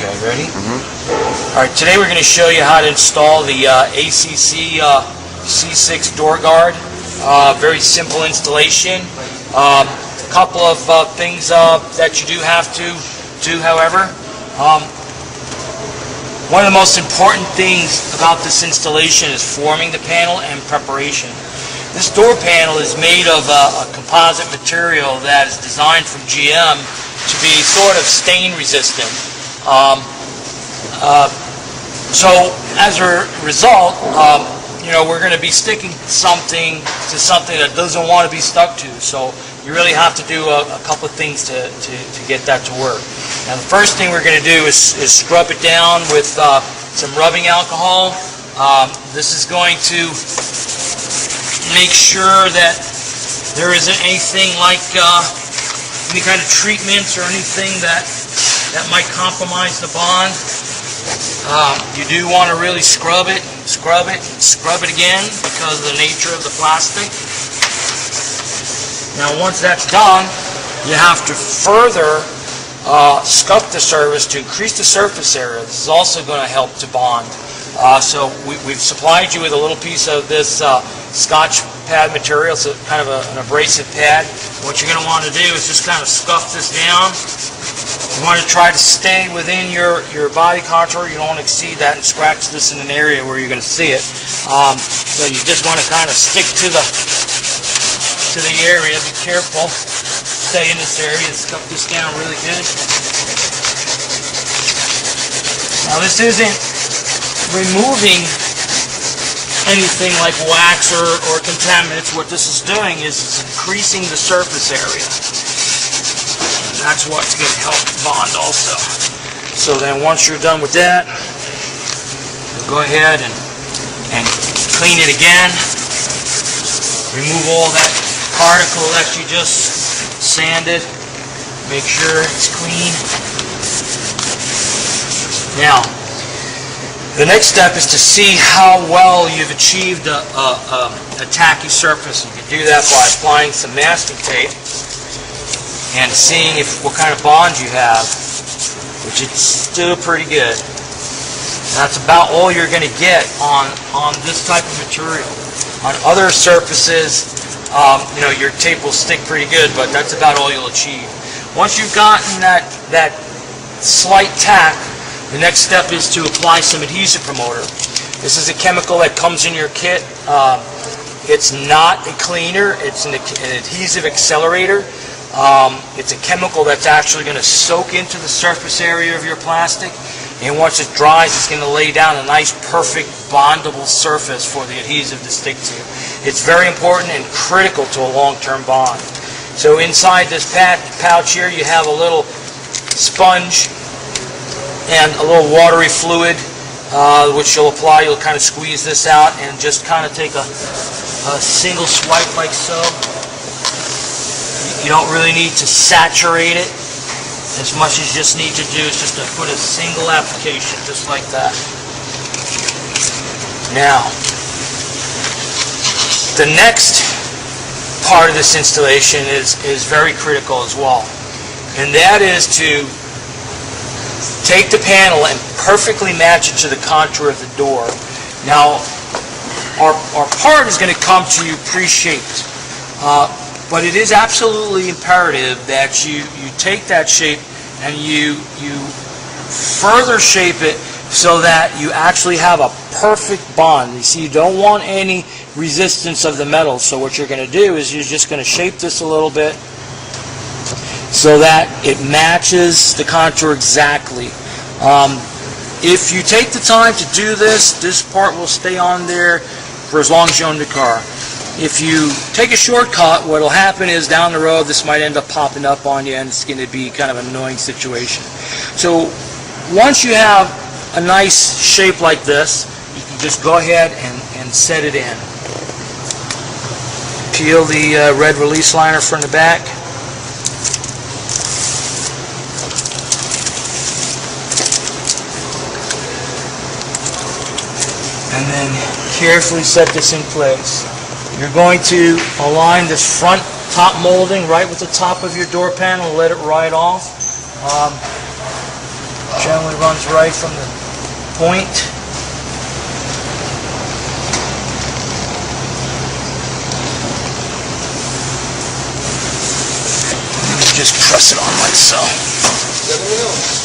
Okay, ready? All right, today we're going to show you how to install the ACC C6 door guard. Very simple installation. A couple of things that you do have to do, however. One of the most important things about this installation is forming the panel and preparation. This door panel is made of a composite material that is designed from GM to be sort of stain resistant. So as a result, we're going to be sticking something that doesn't want to be stuck to. So you really have to do a couple of things to get that to work. Now the first thing we're going to do is scrub it down with some rubbing alcohol. This is going to make sure that there isn't anything like any kind of treatments or anything that might compromise the bond. You do want to really scrub it again because of the nature of the plastic. Now once that's done, you have to further scuff the surface to increase the surface area. This is also going to help to bond. So we've supplied you with a little piece of this Scotch pad material. It's kind of an abrasive pad. What you're going to want to do is just kind of scuff this down. You want to try to stay within your body contour. You don't want to exceed that and scratch this in an area where you're going to see it. So you just want to kind of stick to the area. Be careful. Stay in this area and scuff this down really good. Now this isn't removing anything like wax or contaminants. What this is doing is increasing the surface area. That's what's going to help bond also. So then once you're done with that, go ahead and clean it again. Remove all that particle that you just sanded. Make sure it's clean. Now, the next step is to see how well you've achieved a tacky surface. You can do that by applying some masking tape and seeing what kind of bond you have, which is still pretty good. That's about all you're going to get on this type of material. On other surfaces, your tape will stick pretty good, but that's about all you'll achieve. Once you've gotten that slight tack, the next step is to apply some adhesive promoter. This is a chemical that comes in your kit. It's not a cleaner, it's an adhesive accelerator. It's a chemical that's actually going to soak into the surface area of your plastic, and once it dries, it's going to lay down a nice, perfect, bondable surface for the adhesive to stick to. It's very important and critical to a long-term bond. So inside this pouch here, you have a little sponge and a little watery fluid, which you'll apply. You'll kind of squeeze this out and just kind of take a single swipe like so. You don't really need to saturate it. As much as you just need to do is just to put a single application, just like that. Now, the next part of this installation is very critical as well. And that is to take the panel and perfectly match it to the contour of the door. Now, our part is going to come to you pre-shaped. But it is absolutely imperative that you take that shape and you further shape it so that you actually have a perfect bond. You see, you don't want any resistance of the metal. So what you're going to do is you're just going to shape this a little bit so that it matches the contour exactly. If you take the time to do this, this part will stay on there for as long as you own the car. If you take a shortcut, what will happen is down the road this might end up popping up on you and it's going to be kind of an annoying situation. So once you have a nice shape like this, you can just go ahead and set it in. Peel the red release liner from the back. And then carefully set this in place. You're going to align this front top molding right with the top of your door panel and let it ride off. Generally runs right from the point. Just press it on like so.